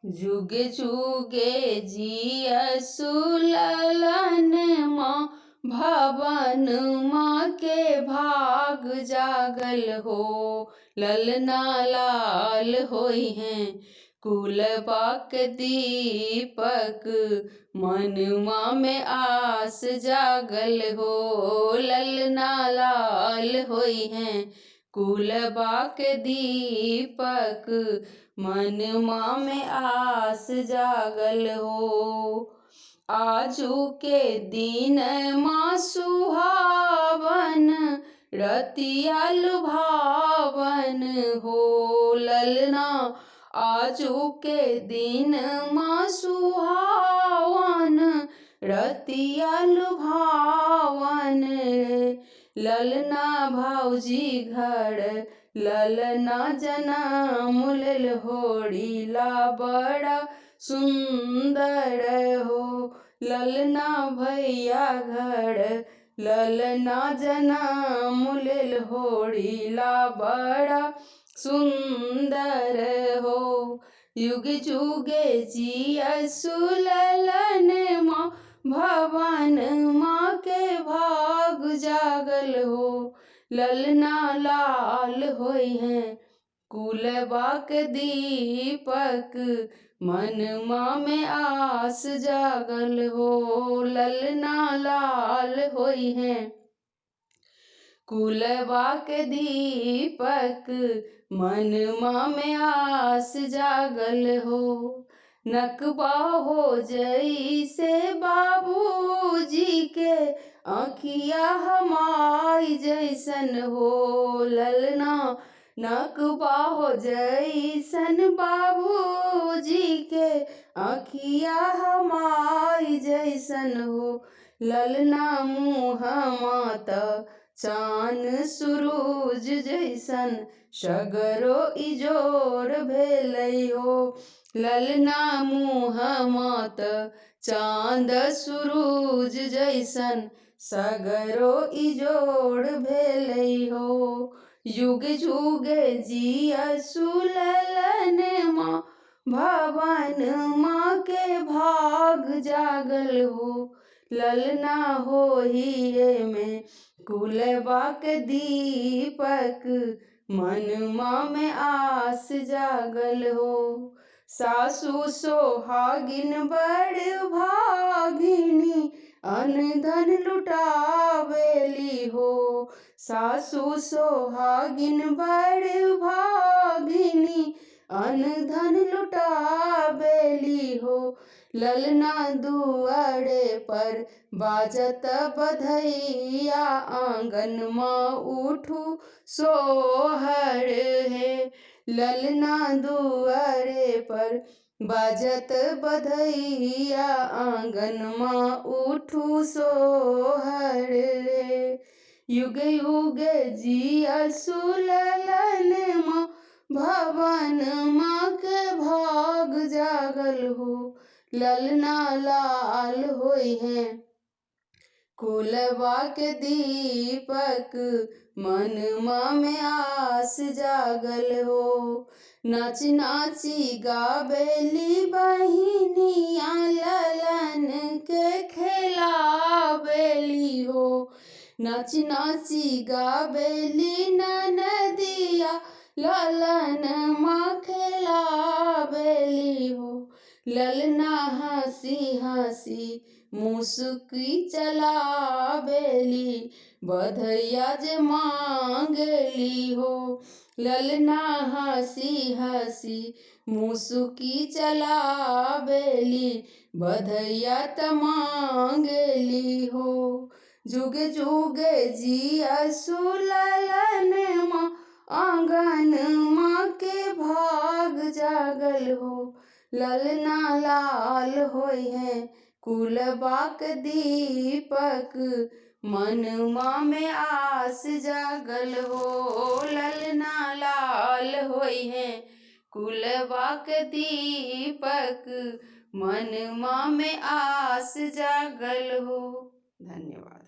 जुगे जुगे जियसु ललन माँ भवन माँ के भाग जागल हो। ललना लाल होई हैं कुल बाक दीपक मन माँ में आस जागल हो। ललना लाल होई हैं कुल बाक दीपक मन माँ में आस जागल हो। आजू के दिन माँ सुहावन रतिया लुभावन हो। ललना आजू के दिन माँ सुहावन रतिया लुभावन। ललना भौजी घर ललना जनम लेल होड़ीला बड़ा सुंदर हो। ललना भैया घर ललना जनम लेल होड़ीला बड़ा सुंदर हो। युग जुगे जियसु ललन माँ भवन माँ के भाग जागल हो। ललना लाल होई हैं कुल बाक दीपक मन माँ में आस जागल हो। ललना लाल होई हैं कुल बाक दीपक मन माँ में आस जागल हो। नकबा हो जैसे बाबूजी के आँखिया हमारी जैसन हो। ललना नकबा हो जैसन बाबूजी के आँखिया हमारी जैसन हो। ललना मुँह माता चान सुरूज जैसन सगरो इजोर भेलै हो। ललना मुँह मात चांद सुरूज जैसन सगरो इजोर भेलै हो। युग जुग जियसु ललन माँ भवन माँ के भाग जागल हो। ललना होइए में कुल बाक दीपक मन माँ में आस जागल हो। सासु सोहागिन बड़ भागिनी अन्न धन लुटावेली हो। सासु सोहागिन बड़ भागिनी अन्न धन लुटावेली हो। ललना दुआरे पर बाजत बधैया आंगन माँ उठू सोहर है। ललना दुआरे पर बाजत बधैया आंगन माँ उठू सोहर रे। युग युग जियसु ललन माँ भवन माँ के भाग जागल हो। ललना लाल होई हैं कुल बाक दीपक मन माँ में आस जागल हो। नाची नाची गावेली बहिनिया ललन के खेलावेली हो। नाची नाची गावेली ननदिया ललन माँ खेलावेली हो। ललना हंसी हंसी मुस्की चलावेली बधैया जे मांगली हो। ललना हंसी हंसी मुस्की चलावेली बधैया त मांगली हो। जुग जुग जियसु ललन माँ आंगन माँ के भाग जागल हो। ललना लाल होई हैं कुल बाक दीपक मन माँ में आस जागल हो। ललना लाल होई हैं कुल बाक दीपक मन माँ में आस जागल हो। धन्यवाद।